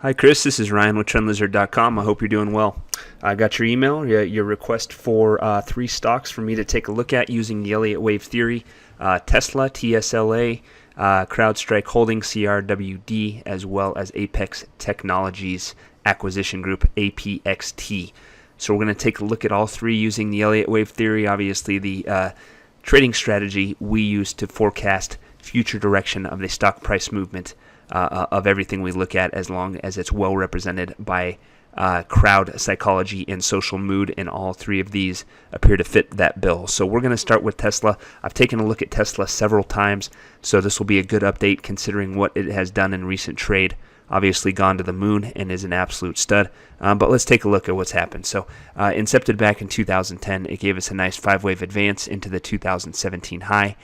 Hi, Chris. This is Ryan with TrendLizard.com. I hope you're doing well. I got your email, your request for three stocks for me to take a look at using the Elliott Wave theory: Tesla, TSLA, CrowdStrike Holdings, CRWD, as well as Apex Technologies Acquisition Group, APXT. So we're going to take a look at all three using the Elliott Wave theory. Obviously, the trading strategy we use to forecast future direction of the stock price movement of everything we look at, as long as it's well represented by crowd psychology and social mood, and all three of these appear to fit that bill. So we're going to start with Tesla. I've taken a look at Tesla several times, so this will be a good update considering what it has done in recent trade. Obviously gone to the moon and is an absolute stud, but let's take a look at what's happened. So incepted back in 2010, it gave us a nice 5-wave advance into the 2017 high.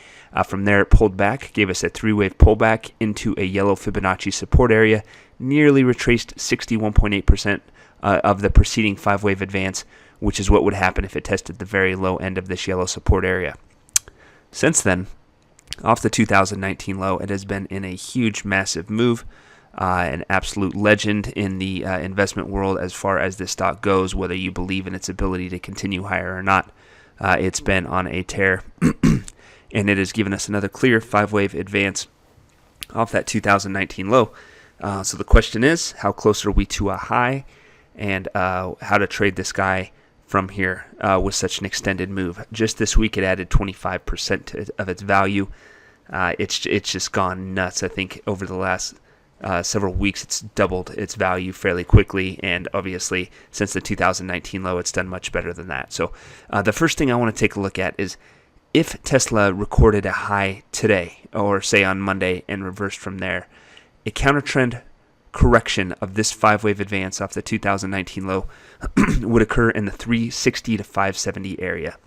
From there it pulled back, gave us a 3-wave pullback into a yellow Fibonacci support area, nearly retraced 61.8% of the preceding 5-wave advance, which is what would happen if it tested the very low end of this yellow support area. Since then, off the 2019 low, it has been in a huge, massive move. An absolute legend in the investment world as far as this stock goes, whether you believe in its ability to continue higher or not. It's been on a tear, and it has given us another clear 5-wave advance off that 2019 low. So the question is, how close are we to a high, and how to trade this guy from here with such an extended move. Just this week, it added 25% of its value. It's just gone nuts. I think over the last several weeks, it's doubled its value fairly quickly, and obviously since the 2019 low, it's done much better than that. So the first thing I want to take a look at is, if Tesla recorded a high today, or say on Monday, and reversed from there, a counter-trend correction of this 5-wave advance off the 2019 low would occur in the 360 to 570 area.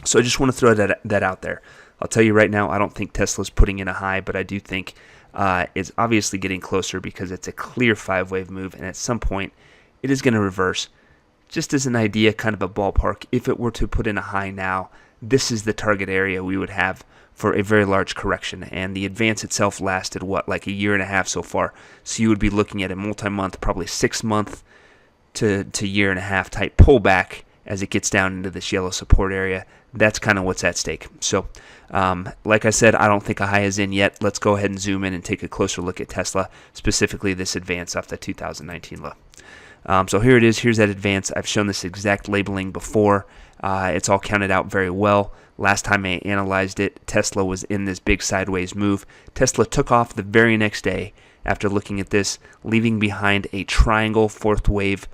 So I just want to throw that out there. I'll tell you right now, I don't think Tesla's putting in a high, but I do think it's obviously getting closer because it's a clear 5-wave move, and at some point it is going to reverse. Just as an idea, kind of a ballpark, if it were to put in a high now, this is the target area we would have for a very large correction, and the advance itself lasted like a year and a half so far. So you would be looking at a multi-month, probably 6-month to year and a half type pullback as it gets down into this yellow support area. That's kind of what's at stake. So like I said, I don't think a high is in yet. Let's go ahead and zoom in and take a closer look at Tesla, specifically this advance off the 2019 low. So here it is. Here's that advance. I've shown this exact labeling before. It's all counted out very well. Last time I analyzed it, Tesla was in this big sideways move. Tesla took off the very next day after looking at this, leaving behind a triangle 4th wave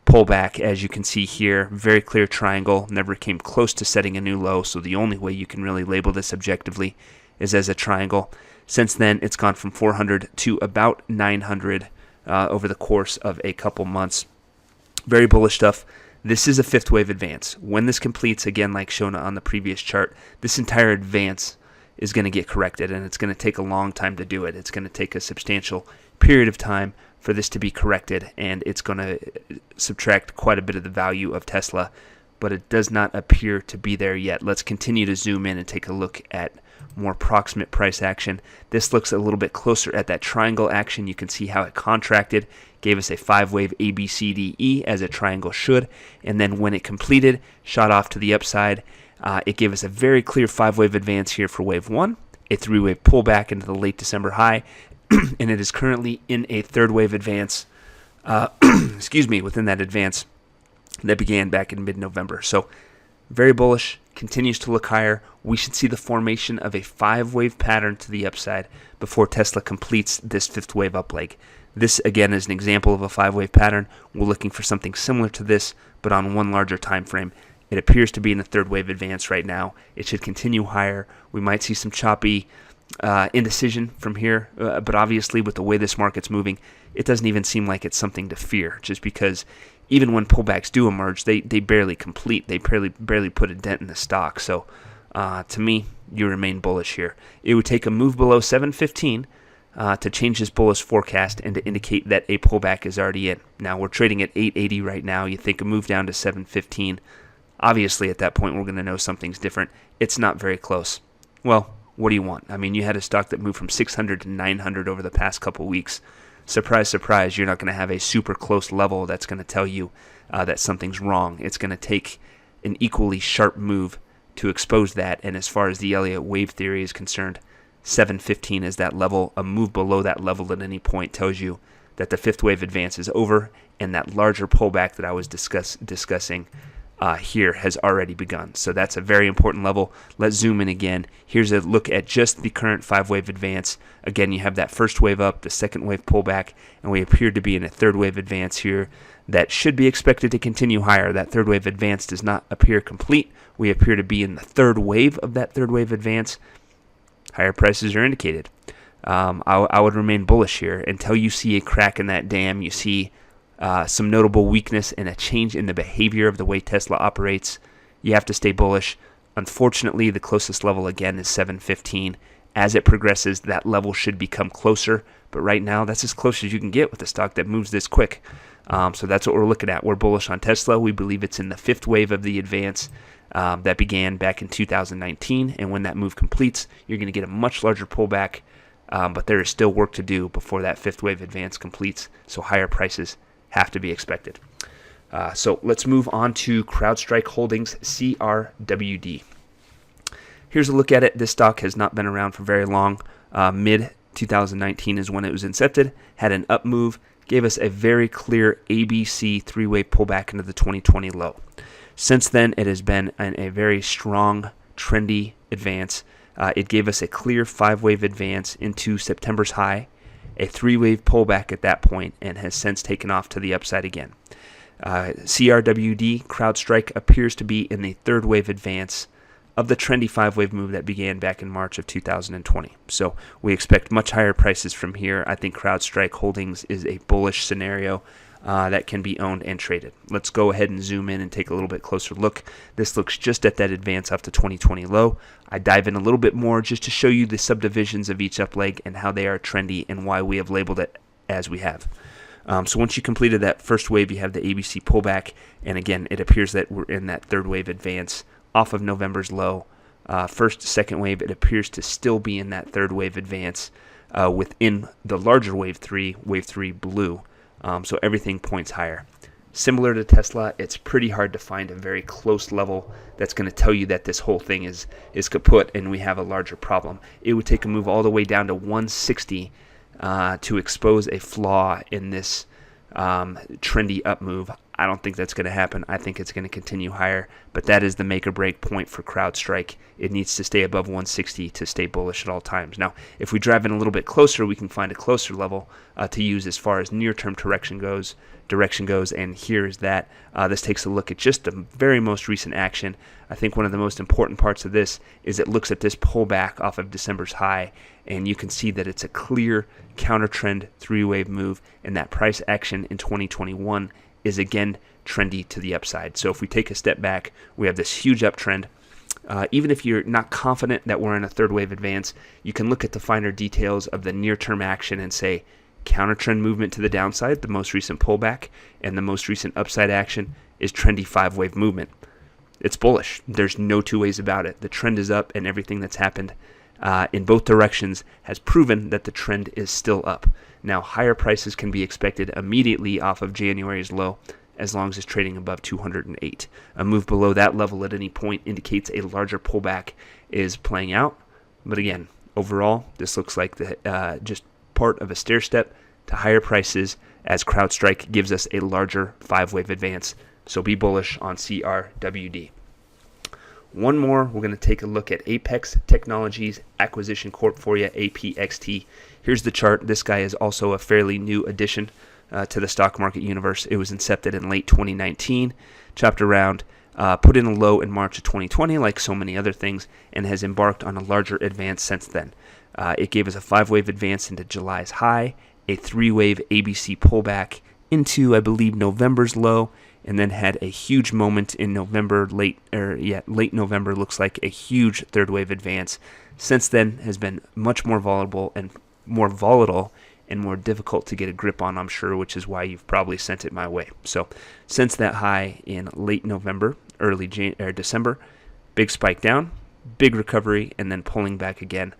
pullback. As you can see here, very clear triangle, never came close to setting a new low, so the only way you can really label this objectively is as a triangle. Since then, it's gone from 400 to about 900 over the course of a couple months. Very bullish stuff. This is a 5th wave advance. When this completes, again, like shown on the previous chart, this entire advance is going to get corrected, and it's going to take a long time to do it. It's going to take a substantial period of time for this to be corrected, and it's going to subtract quite a bit of the value of Tesla, but it does not appear to be there yet. Let's continue to zoom in and take a look at more proximate price action. This looks a little bit closer at that triangle action. You can see how it contracted, gave us a 5-wave ABCDE as a triangle should, and then when it completed, shot off to the upside. It gave us a very clear 5-wave advance here for wave 1, a 3-wave pullback into the late December high, and it is currently in a 3rd wave advance, within that advance that began back in mid-November. So very bullish, continues to look higher. We should see the formation of a 5-wave pattern to the upside before Tesla completes this 5th wave up leg. This, again, is an example of a 5-wave pattern. We're looking for something similar to this, but on one larger time frame. It appears to be in a 3rd wave advance right now. It should continue higher. We might see some choppy indecision from here, but obviously with the way this market's moving, it doesn't even seem like it's something to fear, just because even when pullbacks do emerge, they barely complete. They barely put a dent in the stock. So to me, you remain bullish here. It would take a move below 715 to change this bullish forecast and to indicate that a pullback is already in. Now, we're trading at 880 right now. You think a move down to 715. Obviously, at that point, we're going to know something's different. It's not very close. Well, what do you want? I mean, you had a stock that moved from 600 to 900 over the past couple weeks. surprise, surprise, you're not going to have a super close level that's going to tell you that something's wrong. It's going to take an equally sharp move to expose that. And as far as the Elliott Wave theory is concerned, 715 is that level. A move below that level at any point tells you that the fifth wave advance is over, and that larger pullback that I was discussing here has already begun. So that's a very important level. Let's zoom in again. Here's a look at just the current 5-wave advance. Again, you have that first wave up, the second wave pullback, and we appear to be in a third wave advance here that should be expected to continue higher. That third wave advance does not appear complete. We appear to be in the third wave of that third wave advance. Higher prices are indicated. I would remain bullish here until you see a crack in that dam. You see some notable weakness and a change in the behavior of the way Tesla operates. You have to stay bullish. Unfortunately, the closest level again is 715. As it progresses, that level should become closer. But right now, that's as close as you can get with a stock that moves this quick. So that's what we're looking at. We're bullish on Tesla. We believe it's in the fifth wave of the advance that began back in 2019. And when that move completes, you're going to get a much larger pullback. But there is still work to do before that fifth wave advance completes. So higher prices have to be expected. So let's move on to CrowdStrike Holdings, CRWD. Here's a look at it. This stock has not been around for very long. Mid 2019 is when it was incepted, had an up move, gave us a very clear ABC three-wave pullback into the 2020 low. Since then, it has been a very strong, trendy advance. It gave us a clear 5-wave advance into September's high, a 3-wave pullback at that point, and has since taken off to the upside again. CRWD, CrowdStrike, appears to be in the 3rd wave advance of the trendy 5-wave move that began back in March of 2020. So we expect much higher prices from here. I think CrowdStrike Holdings is a bullish scenario that can be owned and traded. Let's go ahead and zoom in and take a little bit closer look. This looks just at that advance off the 2020 low. I dive in a little bit more just to show you the subdivisions of each up leg and how they are trendy and why we have labeled it as we have. So once you completed that first wave, you have the ABC pullback, and again, it appears that we're in that 3rd wave advance off of November's low. First, second wave, it appears to still be in that 3rd wave advance within the larger wave 3 blue. So everything points higher. Similar to Tesla, it's pretty hard to find a very close level that's going to tell you that this whole thing is kaput and we have a larger problem. It would take a move all the way down to 160 to expose a flaw in this trendy up move. I don't think that's going to happen. I think it's going to continue higher, but that is the make or break point for CrowdStrike. It needs to stay above 160 to stay bullish at all times. Now, if we drive in a little bit closer, we can find a closer level to use as far as near-term direction goes, and here is that. This takes a look at just the very most recent action. I think one of the most important parts of this is it looks at this pullback off of December's high, and you can see that it's a clear counter-trend 3-wave move, and that price action in 2021 is again trendy to the upside. So if we take a step back, we have this huge uptrend. Even if you're not confident that we're in a 3rd wave advance, you can look at the finer details of the near-term action and say counter-trend movement to the downside, the most recent pullback, and the most recent upside action is trendy 5-wave movement. It's bullish. There's no two ways about it. The trend is up, and everything that's happened in both directions has proven that the trend is still up. Now, higher prices can be expected immediately off of January's low as long as it's trading above 208. A move below that level at any point indicates a larger pullback is playing out. But again, overall, this looks like just part of a stair step to higher prices as CrowdStrike gives us a larger 5-wave advance. So be bullish on CRWD. One more, we're going to take a look at Apex Technologies Acquisition Corp for you, APXT. Here's the chart. This guy is also a fairly new addition to the stock market universe. It was incepted in late 2019, chopped around, put in a low in March of 2020, like so many other things, and has embarked on a larger advance since then. It gave us a 5-wave advance into July's high, a 3-wave ABC pullback into, I believe, November's low, and then had a huge moment in November, late November, looks like a huge 3rd wave advance. Since then has been much more volatile and more difficult to get a grip on, I'm sure, which is why you've probably sent it my way. So since that high in late November, early December, big spike down, big recovery, and then pulling back again.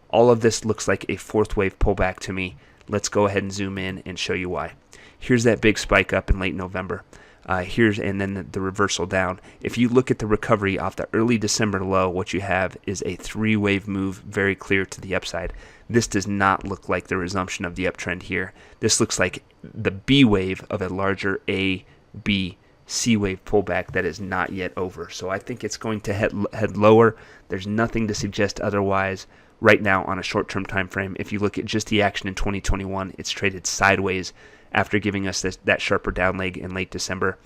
All of this looks like a 4th wave pullback to me. Let's go ahead and zoom in and show you why. Here's that big spike up in late November. And then the reversal down. If you look at the recovery off the early December low, what you have is a 3-wave move, very clear to the upside. This does not look like the resumption of the uptrend here. This looks like the B wave of a larger A, B, C wave pullback that is not yet over. So I think it's going to head lower. There's nothing to suggest otherwise right now on a short-term time frame. If you look at just the action in 2021, it's traded sideways after giving us that sharper down leg in late December.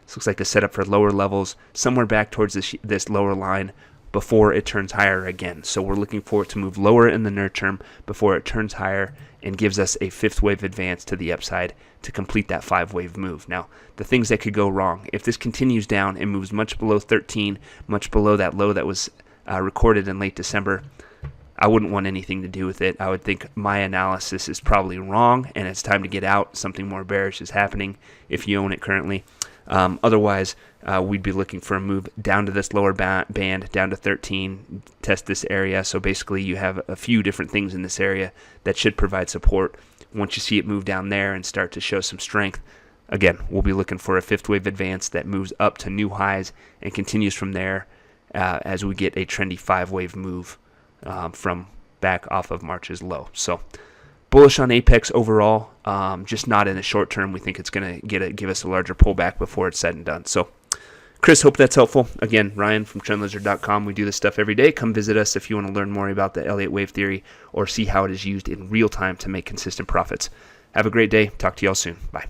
This looks like a setup for lower levels, somewhere back towards this lower line before it turns higher again. So we're looking for it to move lower in the near term before it turns higher and gives us a 5th wave advance to the upside to complete that 5-wave move. Now, the things that could go wrong, if this continues down and moves much below 13, much below that low that was recorded in late December, I wouldn't want anything to do with it. I would think my analysis is probably wrong and it's time to get out. Something more bearish is happening if you own it currently. Otherwise, we'd be looking for a move down to this lower band, down to 13, test this area. So basically you have a few different things in this area that should provide support. Once you see it move down there and start to show some strength, again, we'll be looking for a 5th wave advance that moves up to new highs and continues from there as we get a trendy 5-wave move from back off of March's low. So bullish on Apex overall, just not in the short term. We think it's going to give us a larger pullback before it's said and done. So Chris, hope that's helpful. Again, Ryan from TrendLizard.com. We do this stuff every day. Come visit us if you want to learn more about the Elliott Wave theory or see how it is used in real time to make consistent profits. Have a great day. Talk to y'all soon. Bye.